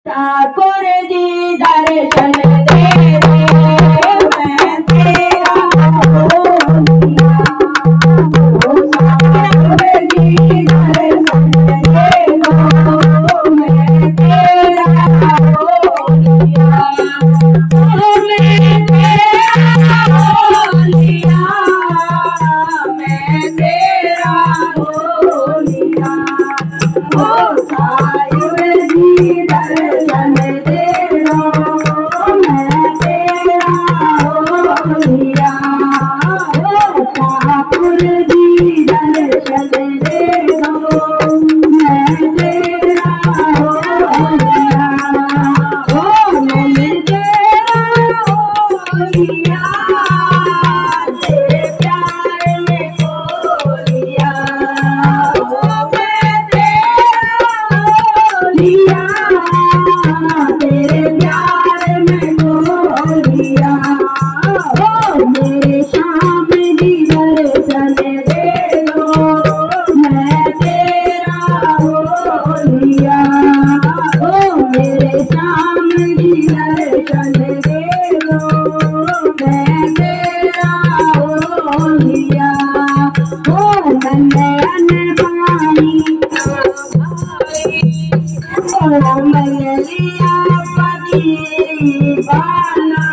ठाकुर जी दर्शन दे दे मैं तेरा हो लिया। ठाकुर जी दर्शन दे दो मैं तेरा हो लिया। मैं तेरा हो लिया, मैं तेरा हो लिया। ओ ठाकुर जी दर्शन दे दो मैं तेरा हो लिया। ओ ठाकुर जी दर्शन दे दो मैं तेरा हो लिया। ओ मैंने तेरा हो लिया, तेरे प्यार में खो लिया। ओ मैं तेरा हो लिया, तेरे प्यार में खो लिया। ओ मेरे श्याम जी दर्शन दे दो मैं तेरा हो लिया। ओ मेरे श्याम जी दर्शन दे दो मैं तेरा हो लिया। ओ नंदन पानी ओ मैया लिया पति बाला।